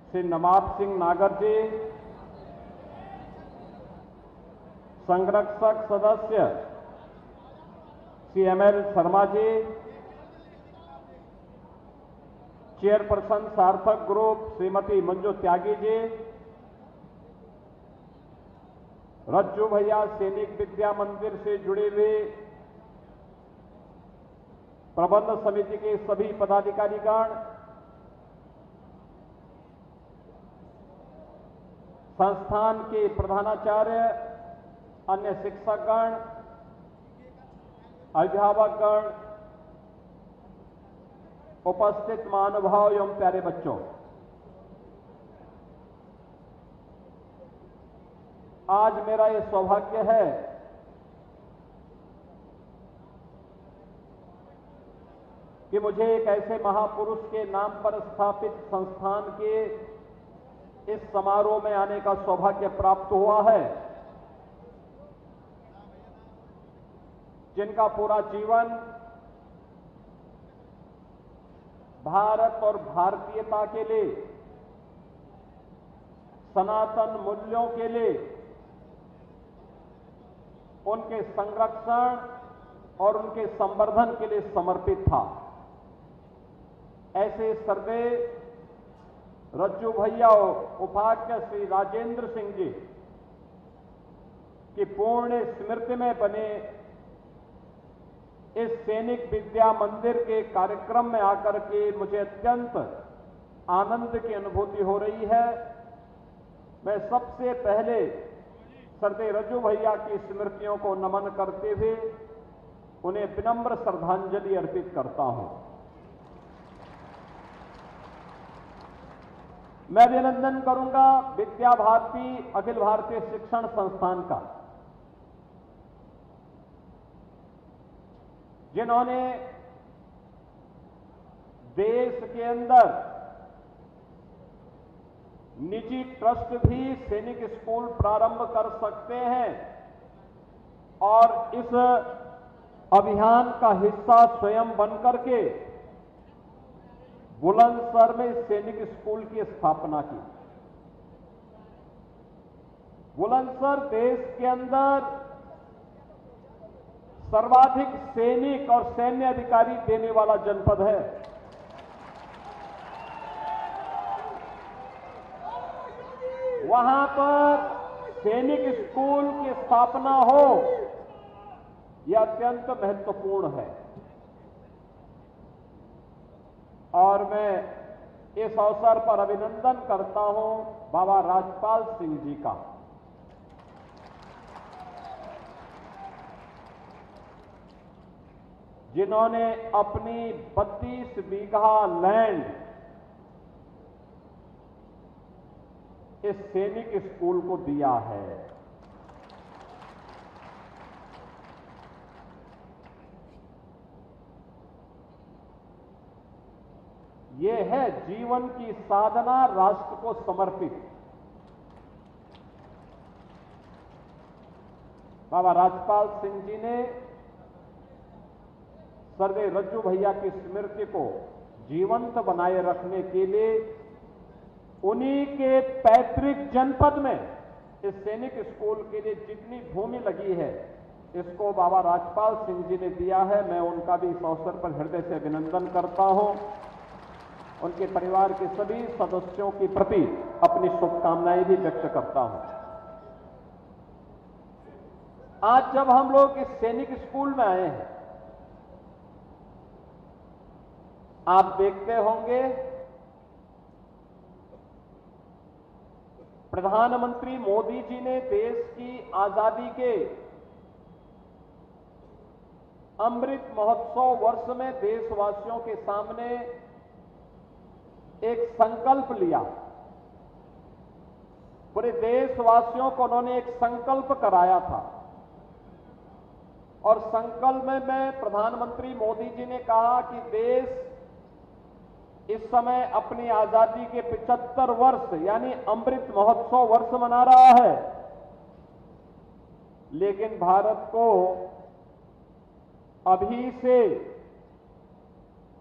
श्री नवाब सिंह नागर जी, संरक्षक सदस्य श्री ML शर्मा जी, चेयरपर्सन सार्थक ग्रुप श्रीमती मंजू त्यागी जी, रज्जू भैया सैनिक विद्या मंदिर से जुड़े हुए प्रबंध समिति के सभी पदाधिकारीगण, संस्थान के प्रधानाचार्य, अन्य शिक्षकगण, अभिभावकगण, उपस्थित महानुभाव एवं प्यारे बच्चों, आज मेरा ये सौभाग्य है कि मुझे एक ऐसे महापुरुष के नाम पर स्थापित संस्थान के इस समारोह में आने का सौभाग्य प्राप्त हुआ है, जिनका पूरा जीवन भारत और भारतीयता के लिए, सनातन मूल्यों के लिए, उनके संरक्षण और उनके संवर्धन के लिए समर्पित था। ऐसे श्रद्धेय रज्जू भैया उपाध्याय श्री राजेंद्र सिंह जी की पूर्ण स्मृति में बने इस सैनिक विद्या मंदिर के कार्यक्रम में आकर के मुझे अत्यंत आनंद की अनुभूति हो रही है। मैं सबसे पहले श्रद्धेय रज्जू भैया की स्मृतियों को नमन करते हुए उन्हें विनम्र श्रद्धांजलि अर्पित करता हूं। मैं अभिनंदन करूंगा विद्या भारती अखिल भारतीय शिक्षण संस्थान का, जिन्होंने देश के अंदर निजी ट्रस्ट भी सैनिक स्कूल प्रारंभ कर सकते हैं और इस अभियान का हिस्सा स्वयं बनकर के बुलंदशहर में सैनिक स्कूल की स्थापना की। बुलंदशहर देश के अंदर सर्वाधिक सैनिक और सैन्य अधिकारी देने वाला जनपद है। वहां पर सैनिक स्कूल की स्थापना हो, यह अत्यंत महत्वपूर्ण है और मैं इस अवसर पर अभिनंदन करता हूं बाबा राजपाल सिंह जी का। जिन्होंने अपनी 32 बीघा लैंड इस सैनिक स्कूल को दिया है। यह है जीवन की साधना राष्ट्र को समर्पित। बाबा राजपाल सिंह जी ने श्रद्धेय रज्जू भैया की स्मृति को जीवंत बनाए रखने के लिए उन्हीं के पैतृक जनपद में इस सैनिक स्कूल के लिए जितनी भूमि लगी है, इसको बाबा राजपाल सिंह जी ने दिया है। मैं उनका भी इस अवसर पर हृदय से अभिनंदन करता हूं। उनके परिवार के सभी सदस्यों के प्रति अपनी शुभकामनाएं भी व्यक्त करता हूं। आज जब हम लोग इस सैनिक स्कूल में आए हैं, आप देखते होंगे प्रधानमंत्री मोदी जी ने देश की आजादी के अमृत महोत्सव वर्ष में देशवासियों के सामने एक संकल्प लिया। पूरे देशवासियों को उन्होंने एक संकल्प कराया था और संकल्प में प्रधानमंत्री मोदी जी ने कहा कि देश इस समय अपनी आजादी के 75 वर्ष यानी अमृत महोत्सव वर्ष मना रहा है, लेकिन भारत को अभी से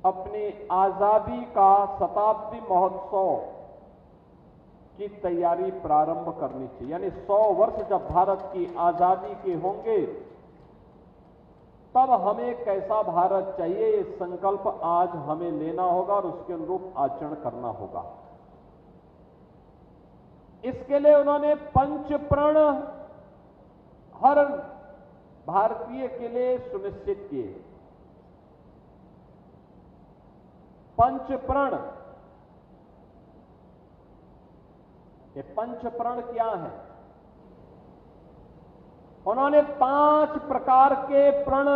अपनी आजादी का शताब्दी महोत्सव की तैयारी प्रारंभ करनी चाहिए। यानी 100 वर्ष जब भारत की आजादी के होंगे, तब हमें कैसा भारत चाहिए, ये संकल्प आज हमें लेना होगा और उसके अनुरूप आचरण करना होगा। इसके लिए उन्होंने पंच प्रण हर भारतीय के लिए सुनिश्चित किए। पंच प्रण, ये पंच प्रण क्या है? उन्होंने 5 प्रकार के प्रण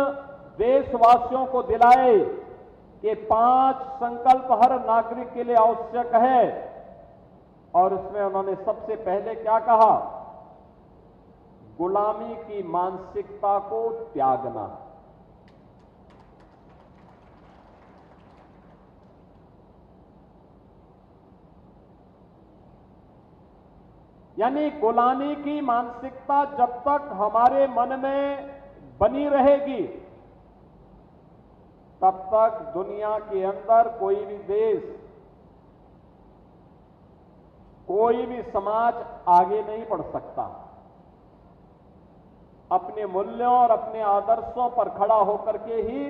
देशवासियों को दिलाए कि 5 संकल्प हर नागरिक के लिए आवश्यक है। और इसमें उन्होंने सबसे पहले क्या कहा? गुलामी की मानसिकता को त्यागना। यानी गुलामी की मानसिकता जब तक हमारे मन में बनी रहेगी, तब तक दुनिया के अंदर कोई भी देश, कोई भी समाज आगे नहीं बढ़ सकता। अपने मूल्यों और अपने आदर्शों पर खड़ा होकर के ही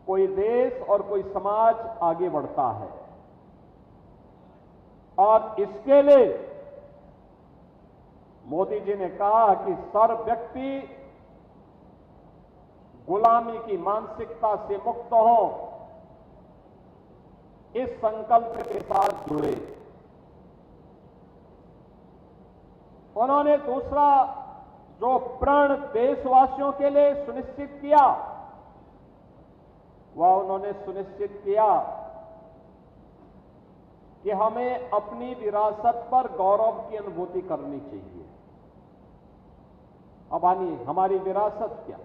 कोई देश और कोई समाज आगे बढ़ता है। और इसके लिए मोदी जी ने कहा कि सर्व व्यक्ति गुलामी की मानसिकता से मुक्त हो, इस संकल्प के साथ जुड़े। उन्होंने दूसरा जो प्रण देशवासियों के लिए सुनिश्चित किया, वह उन्होंने सुनिश्चित किया कि हमें अपनी विरासत पर गौरव की अनुभूति करनी चाहिए। अब आनिए, हमारी विरासत क्या?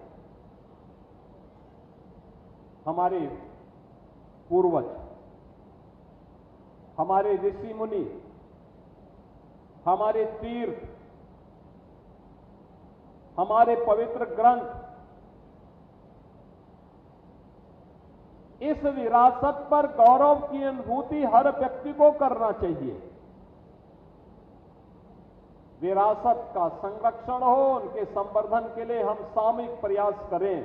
हमारे पूर्वज, हमारे ऋषि मुनि, हमारे तीर्थ, हमारे पवित्र ग्रंथ, इस विरासत पर गौरव की अनुभूति हर व्यक्ति को करना चाहिए। विरासत का संरक्षण हो, उनके संवर्धन के लिए हम सामूहिक प्रयास करें।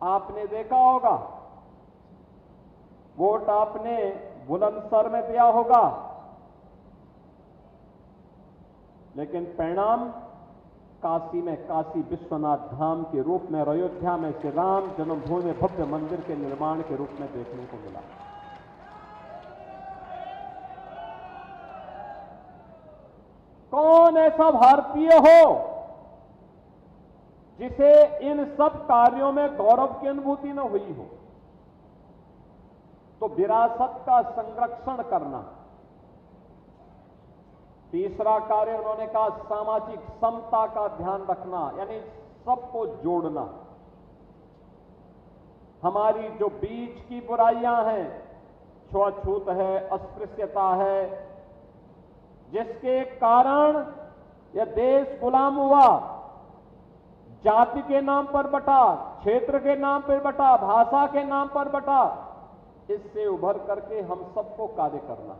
आपने देखा होगा, वोट आपने बुलंदशहर में दिया होगा, लेकिन परिणाम काशी में काशी विश्वनाथ धाम के रूप में, अयोध्या में श्री राम जन्मभूमि में भव्य मंदिर के निर्माण के रूप में देखने को मिला। कौन ऐसा भारतीय हो जिसे इन सब कार्यों में गौरव की अनुभूति न हुई हो? तो विरासत का संरक्षण करना। तीसरा कार्य उन्होंने कहा सामाजिक समता का ध्यान रखना, यानी सबको जोड़ना। हमारी जो बीच की बुराइयां हैं, छुआछूत है, अस्पृश्यता है, जिसके कारण यह देश गुलाम हुआ, जाति के नाम पर बटा, क्षेत्र के नाम पर बटा, भाषा के नाम पर बटा, इससे उभर करके हम सबको कार्य करना।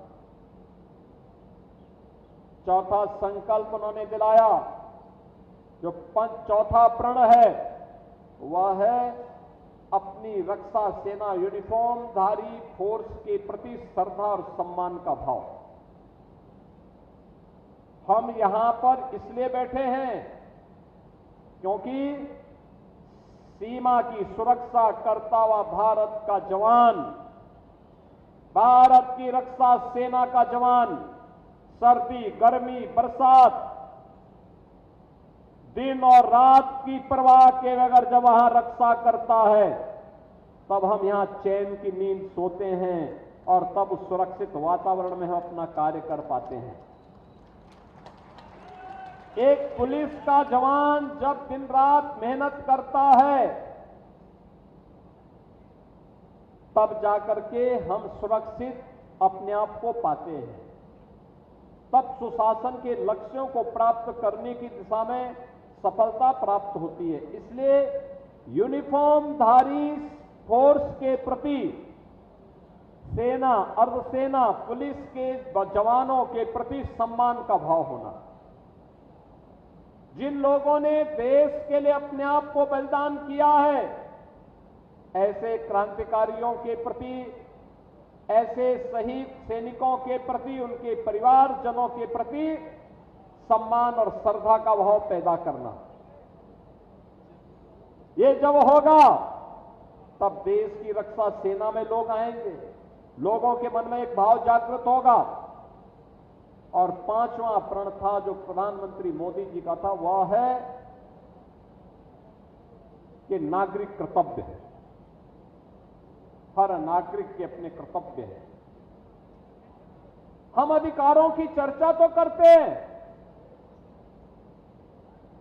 चौथा संकल्प उन्होंने दिलाया, जो चौथा प्रण है, वह है अपनी रक्षा सेना यूनिफॉर्म धारी फोर्स के प्रति श्रद्धा और सम्मान का भाव। हम यहां पर इसलिए बैठे हैं क्योंकि सीमा की सुरक्षा करता हुआ भारत का जवान, भारत की रक्षा सेना का जवान, सर्दी, गर्मी, बरसात, दिन और रात की परवाह के बगैर जब वहां रक्षा करता है, तब हम यहां चैन की नींद सोते हैं और तब उस सुरक्षित वातावरण में हम अपना कार्य कर पाते हैं। एक पुलिस का जवान जब दिन रात मेहनत करता है, तब जाकर के हम सुरक्षित अपने आप को पाते हैं, तब सुशासन के लक्ष्यों को प्राप्त करने की दिशा में सफलता प्राप्त होती है। इसलिए यूनिफॉर्मधारी फोर्स के प्रति सेना, अर्धसेना, पुलिस के जवानों के प्रति सम्मान का भाव होना। जिन लोगों ने देश के लिए अपने आप को बलिदान किया है, ऐसे क्रांतिकारियों के प्रति, ऐसे शहीद सैनिकों के प्रति, उनके परिवारजनों के प्रति सम्मान और श्रद्धा का भाव पैदा करना। ये जब होगा तब देश की रक्षा सेना में लोग आएंगे, लोगों के मन में एक भाव जागृत होगा। और पांचवां प्रण था जो प्रधानमंत्री मोदी जी का था, वह है कि नागरिक कर्तव्य है। हर नागरिक के अपने कर्तव्य है। हम अधिकारों की चर्चा तो करते हैं,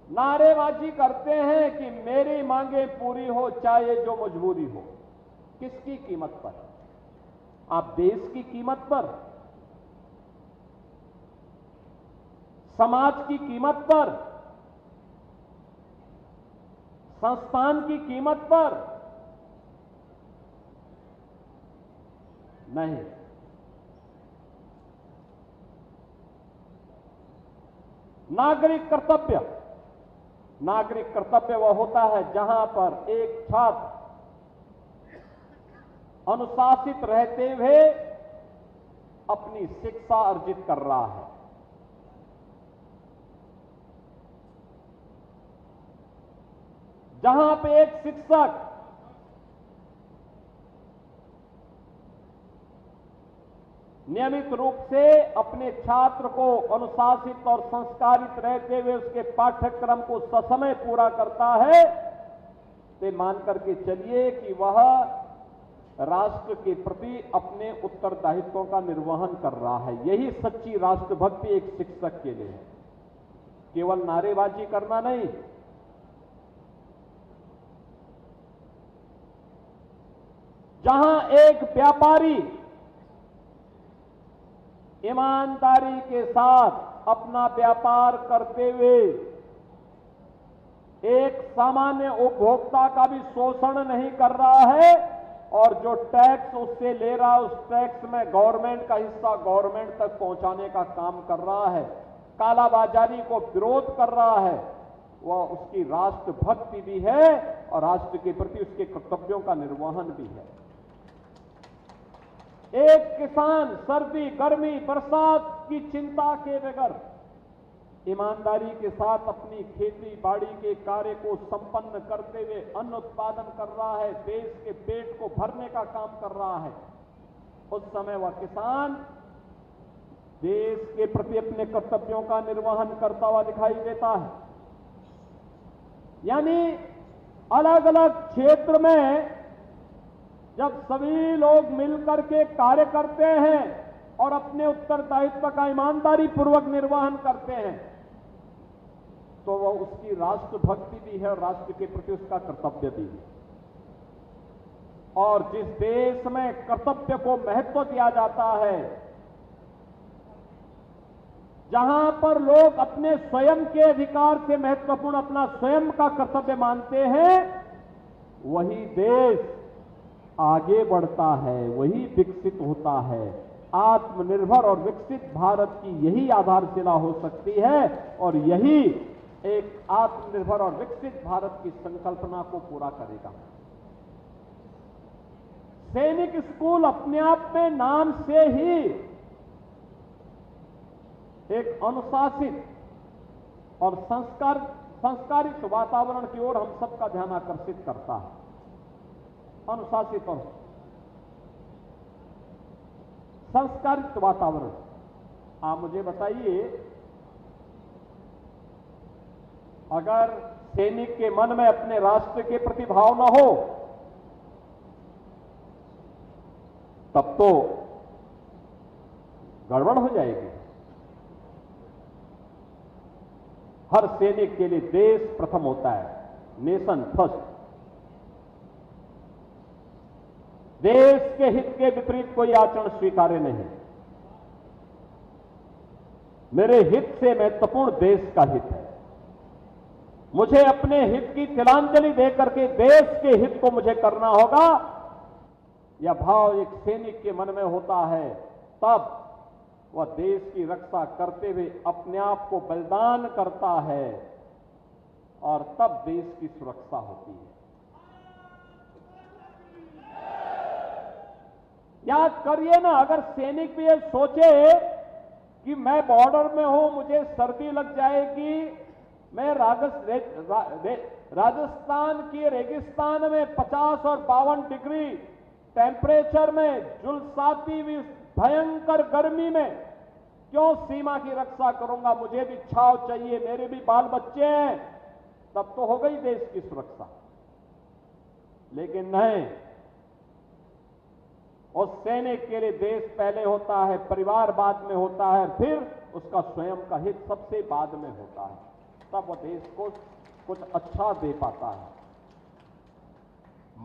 नारेबाजी करते हैं कि मेरी मांगे पूरी हो चाहे जो मजबूरी हो। किसकी कीमत पर? आप देश की कीमत पर, समाज की कीमत पर, संस्थान की कीमत पर नहीं। नागरिक कर्तव्य, नागरिक कर्तव्य वह होता है जहां पर एक छात्र अनुशासित रहते हुए अपनी शिक्षा अर्जित कर रहा है। जहां पे एक शिक्षक नियमित रूप से अपने छात्र को अनुशासित और संस्कारित रहते हुए उसके पाठ्यक्रम को ससमय पूरा करता है, तो मान करके चलिए कि वह राष्ट्र के प्रति अपने उत्तरदायित्वों का निर्वहन कर रहा है। यही सच्ची राष्ट्रभक्ति एक शिक्षक के लिए है, केवल नारेबाजी करना नहीं। जहां एक व्यापारी ईमानदारी के साथ अपना व्यापार करते हुए एक सामान्य उपभोक्ता का भी शोषण नहीं कर रहा है, और जो टैक्स उससे ले रहा है उस टैक्स में गवर्नमेंट का हिस्सा गवर्नमेंट तक पहुंचाने का काम कर रहा है, कालाबाजारी को विरोध कर रहा है, वह उसकी राष्ट्रभक्ति भी है और राष्ट्र के प्रति उसके कर्तव्यों का निर्वहन भी है। एक किसान सर्दी, गर्मी, बरसात की चिंता के बगैर ईमानदारी के साथ अपनी खेती बाड़ी के कार्य को संपन्न करते हुए अन्न उत्पादन कर रहा है, देश के पेट को भरने का काम कर रहा है, उस समय वह किसान देश के प्रति अपने कर्तव्यों का निर्वहन करता हुआ दिखाई देता है। यानी अलग अलग क्षेत्र में जब सभी लोग मिलकर के कार्य करते हैं और अपने उत्तरदायित्व का ईमानदारी पूर्वक निर्वहन करते हैं, तो वह उसकी राष्ट्रभक्ति भी है और राष्ट्र के प्रति उसका कर्तव्य भी है। और जिस देश में कर्तव्य को महत्व दिया जाता है, जहां पर लोग अपने स्वयं के अधिकार से महत्वपूर्ण अपना स्वयं का कर्तव्य मानते हैं, वही देश आगे बढ़ता है, वही विकसित होता है। आत्मनिर्भर और विकसित भारत की यही आधारशिला हो सकती है और यही एक आत्मनिर्भर और विकसित भारत की संकल्पना को पूरा करेगा। सैनिक स्कूल अपने आप में नाम से ही एक अनुशासित और संस्कारित वातावरण की ओर हम सबका ध्यान आकर्षित करता है। अनुशासित और संस्कारित वातावरण। आप मुझे बताइए, अगर सैनिक के मन में अपने राष्ट्र के प्रति भाव न हो तब तो गड़बड़ हो जाएगी। हर सैनिक के लिए देश प्रथम होता है, नेशन फर्स्ट। देश के हित के विपरीत कोई आचरण स्वीकार्य नहीं। मेरे हित से महत्वपूर्ण देश का हित है। मुझे अपने हित की तिलांजलि देकर के देश के हित को मुझे करना होगा। यह भाव एक सैनिक के मन में होता है, तब वह देश की रक्षा करते हुए अपने आप को बलिदान करता है और तब देश की सुरक्षा होती है। याद करिए ना, अगर सैनिक भी ये सोचे कि मैं बॉर्डर में हूं, मुझे सर्दी लग जाएगी, मैं राजस्थान की रेगिस्तान में 50 और 52 डिग्री टेम्परेचर में झुलसाती हुई भयंकर गर्मी में क्यों सीमा की रक्षा करूंगा, मुझे भी छाव चाहिए, मेरे भी बाल बच्चे हैं, तब तो हो गई देश की सुरक्षा। लेकिन नहीं, उस सैनिक के लिए देश पहले होता है, परिवार बाद में होता है, फिर उसका स्वयं का हित सबसे बाद में होता है, तब वो देश को कुछ अच्छा दे पाता है।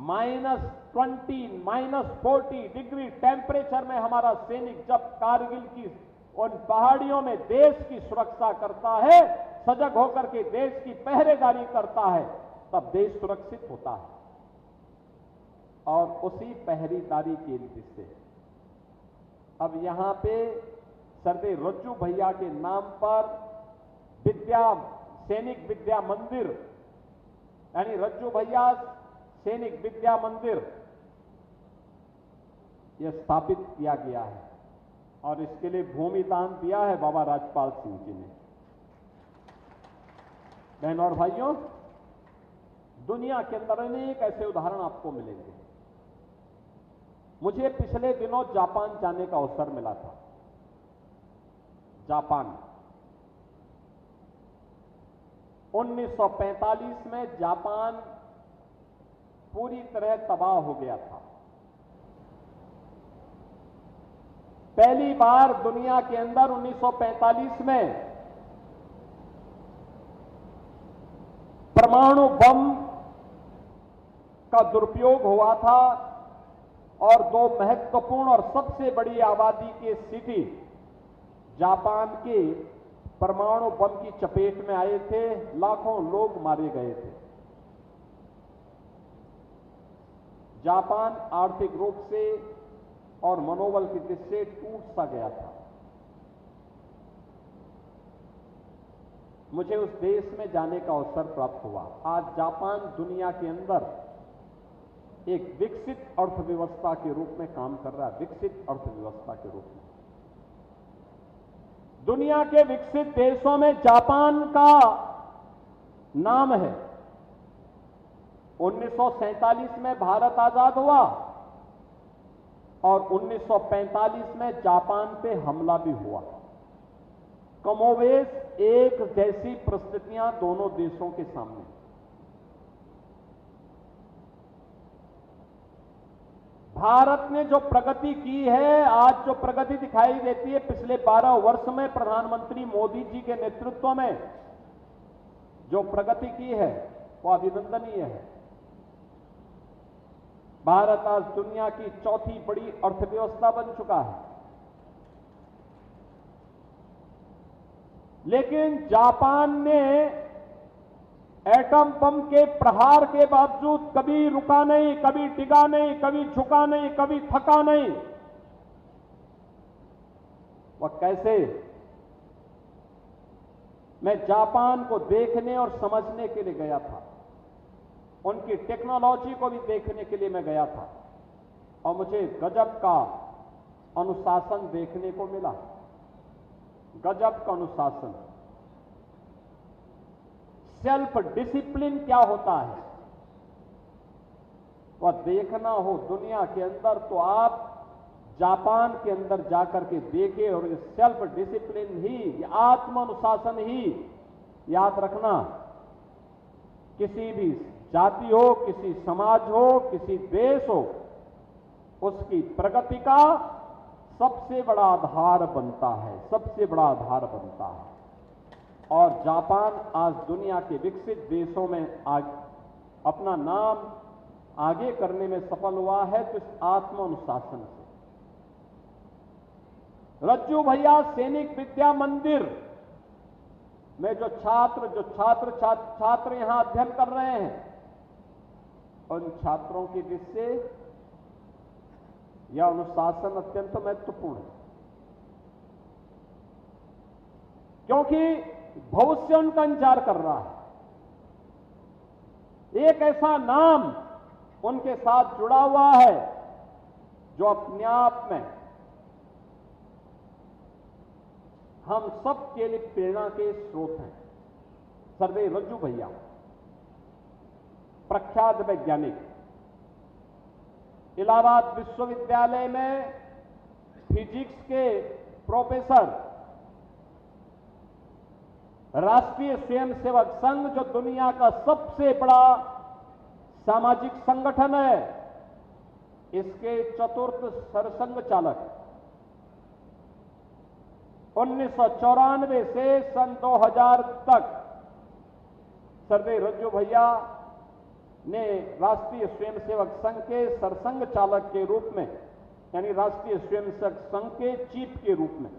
-20, -40 डिग्री टेम्परेचर में हमारा सैनिक जब कारगिल की उन पहाड़ियों में देश की सुरक्षा करता है, सजग होकर के देश की पहरेदारी करता है, तब देश सुरक्षित होता है। और उसी पहरेदारी के लिए से अब यहां पे सरदार रज्जू भैया के नाम पर सैनिक विद्या मंदिर, यानी रज्जू भैया सैनिक विद्या मंदिर, यह स्थापित किया गया है और इसके लिए भूमि दान दिया है बाबा राजपाल सिंह जी ने। बहनों और भाइयों, दुनिया के अंदर अनेक ऐसे उदाहरण आपको मिलेंगे। मुझे पिछले दिनों जापान जाने का अवसर मिला था। जापान 1945 में जापान पूरी तरह तबाह हो गया था। पहली बार दुनिया के अंदर 1945 में परमाणु बम का दुरुपयोग हुआ था और दो महत्वपूर्ण और सबसे बड़ी आबादी के सिटी जापान के परमाणु बम की चपेट में आए थे। लाखों लोग मारे गए थे। जापान आर्थिक रूप से और मनोबल की दृष्टि से टूट सा गया था। मुझे उस देश में जाने का अवसर प्राप्त हुआ। आज जापान दुनिया के अंदर एक विकसित अर्थव्यवस्था के रूप में काम कर रहा है। विकसित अर्थव्यवस्था के रूप में दुनिया के विकसित देशों में जापान का नाम है। 1947 में भारत आजाद हुआ और 1945 में जापान पे हमला भी हुआ। कमोवेश एक जैसी परिस्थितियां दोनों देशों के सामने। भारत ने जो प्रगति की है, आज जो प्रगति दिखाई देती है, पिछले 12 वर्ष में प्रधानमंत्री मोदी जी के नेतृत्व में जो प्रगति की है वो अभिनंदनीय है। भारत आज दुनिया की चौथी बड़ी अर्थव्यवस्था बन चुका है। लेकिन जापान ने एटम बम के प्रहार के बावजूद कभी रुका नहीं, कभी टिका नहीं, कभी झुका नहीं, कभी थका नहीं। वह कैसे? मैं जापान को देखने और समझने के लिए गया था। उनकी टेक्नोलॉजी को भी देखने के लिए मैं गया था और मुझे गजब का अनुशासन देखने को मिला। गजब का अनुशासन। सेल्फ डिसिप्लिन क्या होता है वह देखना हो दुनिया के अंदर तो आप जापान के अंदर जाकर के देखें। और ये सेल्फ डिसिप्लिन ही, ये आत्म अनुशासन ही, याद रखना, किसी भी जाति हो, किसी समाज हो, किसी देश हो, उसकी प्रगति का सबसे बड़ा आधार बनता है। सबसे बड़ा आधार बनता है। और जापान आज दुनिया के विकसित देशों में अपना नाम आगे करने में सफल हुआ है, तो इस आत्म अनुशासन से। रज्जू भैया सैनिक विद्या मंदिर में जो छात्र यहां अध्ययन कर रहे हैं, उन छात्रों की दृष्टि से यह अनुशासन अत्यंत महत्वपूर्ण है, क्योंकि भविष्य उनका इंतजार कर रहा है। एक ऐसा नाम उनके साथ जुड़ा हुआ है जो अपने आप में हम सब के लिए प्रेरणा के स्रोत हैं। सर्वे रज्जू भैया, प्रख्यात वैज्ञानिक, इलाहाबाद विश्वविद्यालय में फिजिक्स के प्रोफेसर, राष्ट्रीय स्वयंसेवक संघ जो दुनिया का सबसे बड़ा सामाजिक संगठन है, इसके चतुर्थ सरसंघ चालक 1994 से सन 2000 तक सर्वे रज्जू भैया ने राष्ट्रीय स्वयंसेवक संघ के सरसंघ चालक के रूप में, यानी राष्ट्रीय स्वयंसेवक संघ के चीफ के रूप में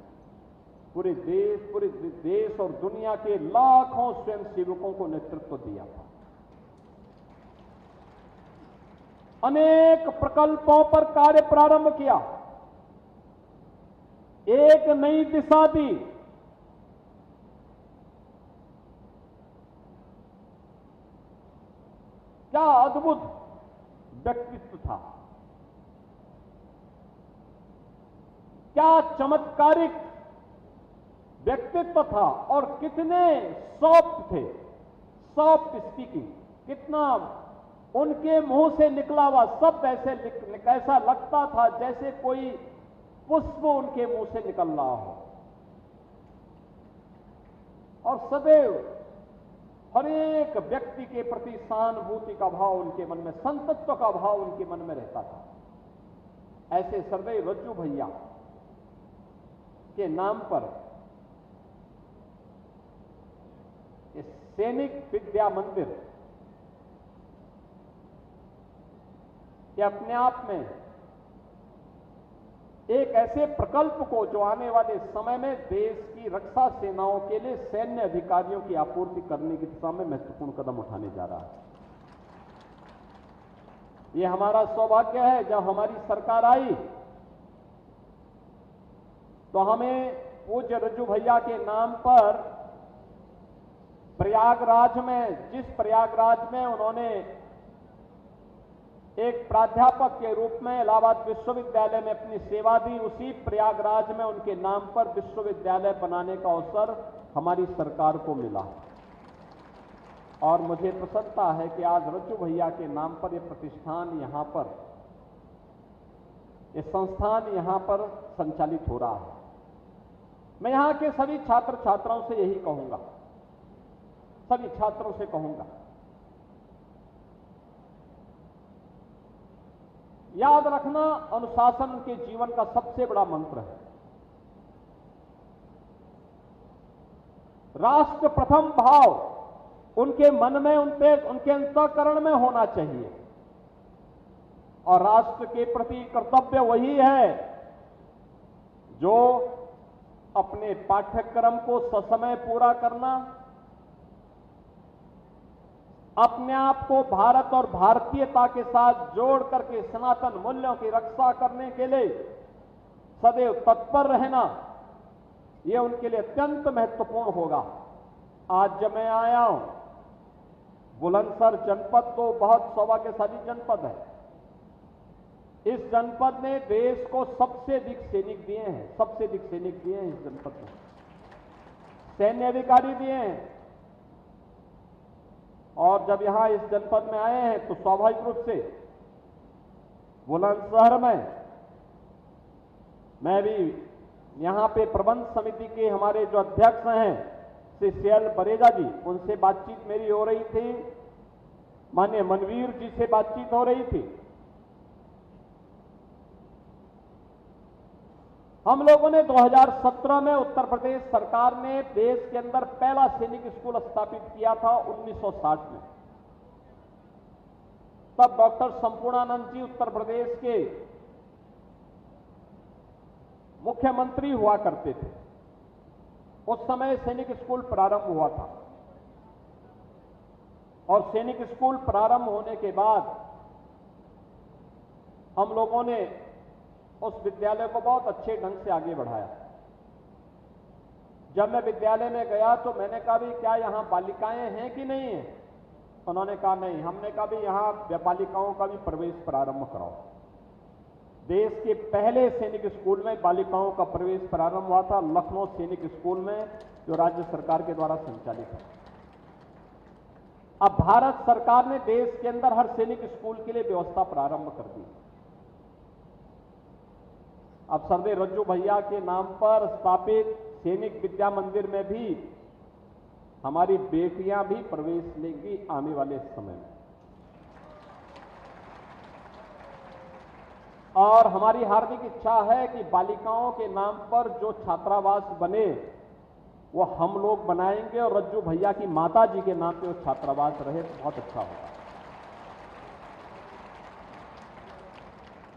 पूरे देश और दुनिया के लाखों स्वयंसेवकों को नेतृत्व दिया था। अनेक प्रकल्पों पर कार्य प्रारंभ किया, एक नई दिशा दी। क्या अद्भुत व्यक्तित्व था, क्या चमत्कारिक व्यक्तित्व था, और कितने सॉफ्ट थे, सॉफ्ट स्पीकिंग, कितना उनके मुंह से निकला हुआ शब्द ऐसा लगता था जैसे कोई पुष्प उनके मुंह से निकल रहा हो। और सदैव हर एक व्यक्ति के प्रति सहानुभूति का भाव उनके मन में, संतत्व का भाव उनके मन में रहता था। ऐसे सर्वे रज्जू भैया के नाम पर इस सैनिक विद्या मंदिर ये अपने आप में एक ऐसे प्रकल्प को जो आने वाले समय में देश की रक्षा सेनाओं के लिए सैन्य अधिकारियों की आपूर्ति करने की दिशा में महत्वपूर्ण कदम उठाने जा रहा है। ये हमारा सौभाग्य है, जब हमारी सरकार आई तो हमें पूज्य रज्जू भैया के नाम पर प्रयागराज में, जिस प्रयागराज में उन्होंने एक प्राध्यापक के रूप में इलाहाबाद विश्वविद्यालय में अपनी सेवा दी, उसी प्रयागराज में उनके नाम पर विश्वविद्यालय बनाने का अवसर हमारी सरकार को मिला। और मुझे प्रसन्नता है कि आज रज्जू भैया के नाम पर यह प्रतिष्ठान यहां पर, यह संस्थान यहां पर संचालित हो रहा है। मैं यहां के सभी छात्र छात्राओं से यही कहूंगा, सभी छात्रों से कहूंगा, याद रखना अनुशासन उनके जीवन का सबसे बड़ा मंत्र है। राष्ट्र प्रथम भाव उनके मन में, उनके अंतःकरण में होना चाहिए, और राष्ट्र के प्रति कर्तव्य वही है जो अपने पाठ्यक्रम को ससमय पूरा करना, अपने आप को भारत और भारतीयता के साथ जोड़ करके सनातन मूल्यों की रक्षा करने के लिए सदैव तत्पर रहना, यह उनके लिए अत्यंत महत्वपूर्ण होगा। आज जब मैं आया हूं, बुलंदशहर जनपद तो बहुत सौभाग्यशाली जनपद है। इस जनपद ने देश को सबसे अधिक सैनिक दिए हैं, सबसे अधिक सैनिक दिए हैं इस जनपद में, सैन्य अधिकारी दिए हैं। और जब यहां इस जनपद में आए हैं तो स्वाभाविक रूप से बुलंदशहर में मैं भी यहां पे प्रबंध समिति के हमारे जो अध्यक्ष हैं श्री सीएल बरेजा जी, उनसे बातचीत मेरी हो रही थी, माननीय मनवीर जी से बातचीत हो रही थी। हम लोगों ने 2017 में उत्तर प्रदेश सरकार ने देश के अंदर पहला सैनिक स्कूल स्थापित किया था 1960 में। तब डॉक्टर संपूर्णानंद जी उत्तर प्रदेश के मुख्यमंत्री हुआ करते थे। उस समय सैनिक स्कूल प्रारंभ हुआ था, और सैनिक स्कूल प्रारंभ होने के बाद हम लोगों ने उस विद्यालय को बहुत अच्छे ढंग से आगे बढ़ाया। जब मैं विद्यालय में गया तो मैंने कहा भी क्या यहां बालिकाएं हैं कि नहीं है? उन्होंने कहा नहीं। हमने कहा भी यहां बालिकाओं का भी प्रवेश प्रारंभ कराओ। देश के पहले सैनिक स्कूल में बालिकाओं का प्रवेश प्रारंभ हुआ था, लखनऊ सैनिक स्कूल में, जो राज्य सरकार के द्वारा संचालित है। अब भारत सरकार ने देश के अंदर हर सैनिक स्कूल के लिए व्यवस्था प्रारंभ कर दी। अब सरदेव रज्जू भैया के नाम पर स्थापित सैनिक विद्या मंदिर में भी हमारी बेटियां भी प्रवेश लेंगी आने वाले समय में। और हमारी हार्दिक इच्छा है कि बालिकाओं के नाम पर जो छात्रावास बने वो हम लोग बनाएंगे और रज्जू भैया की माता जी के नाम पे वो छात्रावास रहे तो बहुत अच्छा होगा।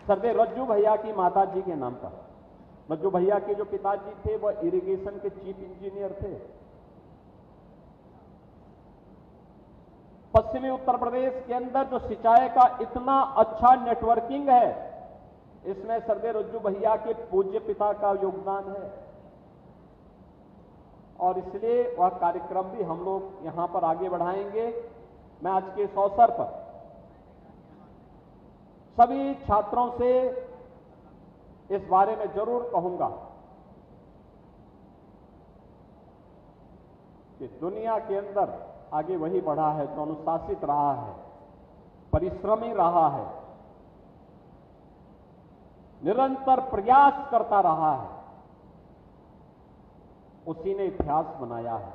सरदेव रज्जू भैया की माता जी के नाम पर, रज्जू भैया के जो पिताजी थे वह इरिगेशन के चीफ इंजीनियर थे। पश्चिमी उत्तर प्रदेश के अंदर जो सिंचाई का इतना अच्छा नेटवर्किंग है, इसमें सरदेव रज्जू भैया के पूज्य पिता का योगदान है और इसलिए वह कार्यक्रम भी हम लोग यहां पर आगे बढ़ाएंगे। मैं आज के इस अवसर पर सभी छात्रों से इस बारे में जरूर कहूंगा कि दुनिया के अंदर आगे वही बढ़ा है जो अनुशासित रहा है, परिश्रमी रहा है, निरंतर प्रयास करता रहा है, उसी ने इतिहास बनाया है।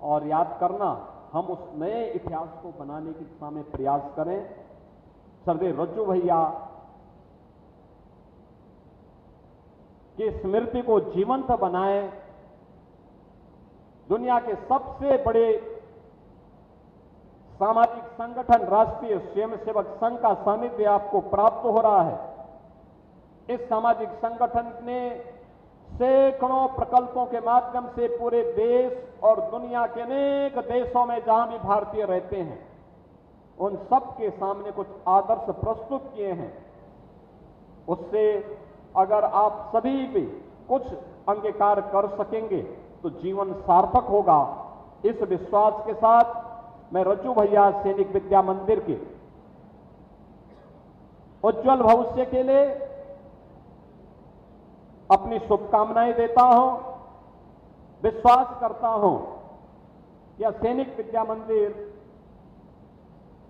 और याद करना, हम उस नए इतिहास को बनाने की दिशा में प्रयास करें। सरदेव रज्जू भैया की स्मृति को जीवंत बनाएं। दुनिया के सबसे बड़े सामाजिक संगठन राष्ट्रीय स्वयंसेवक संघ का सानिध्य आपको प्राप्त हो रहा है। इस सामाजिक संगठन ने सैकड़ों प्रकल्पों के माध्यम से पूरे देश और दुनिया के अनेक देशों में जहां भी भारतीय रहते हैं, उन सब के सामने कुछ आदर्श प्रस्तुत किए हैं। उससे अगर आप सभी भी कुछ अंगीकार कर सकेंगे तो जीवन सार्थक होगा। इस विश्वास के साथ मैं रज्जू भैया सैनिक विद्या मंदिर के उज्जवल भविष्य के लिए अपनी शुभकामनाएं देता हूं। विश्वास करता हूं कि यह सैनिक विद्या मंदिर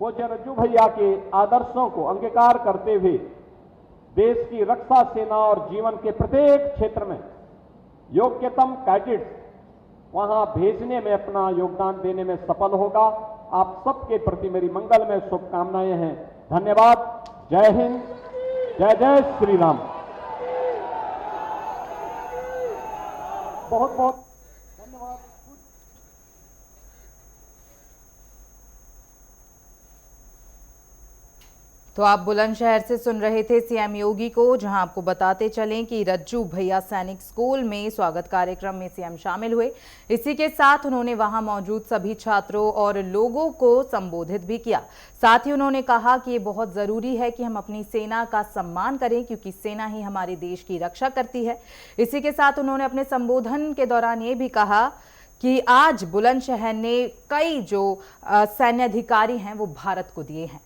पूज्य रज्जू भैया के आदर्शों को अंगीकार करते हुए देश की रक्षा सेना और जीवन के प्रत्येक क्षेत्र में योग्यतम कैडेट्स वहां भेजने में अपना योगदान देने में सफल होगा। आप सबके प्रति मेरी मंगलमय शुभकामनाएं हैं। धन्यवाद। जय हिंद, जय जय श्री राम। बहुत बहुत धन्यवाद। तो आप बुलंदशहर से सुन रहे थे सीएम योगी को, जहां आपको बताते चलें कि रज्जू भैया सैनिक स्कूल में स्वागत कार्यक्रम में सीएम शामिल हुए। इसी के साथ उन्होंने वहां मौजूद सभी छात्रों और लोगों को संबोधित भी किया। साथ ही उन्होंने कहा कि ये बहुत ज़रूरी है कि हम अपनी सेना का सम्मान करें, क्योंकि सेना ही हमारे देश की रक्षा करती है। इसी के साथ उन्होंने अपने संबोधन के दौरान ये भी कहा कि आज बुलंदशहर ने कई जो सैन्य अधिकारी हैं वो भारत को दिए हैं।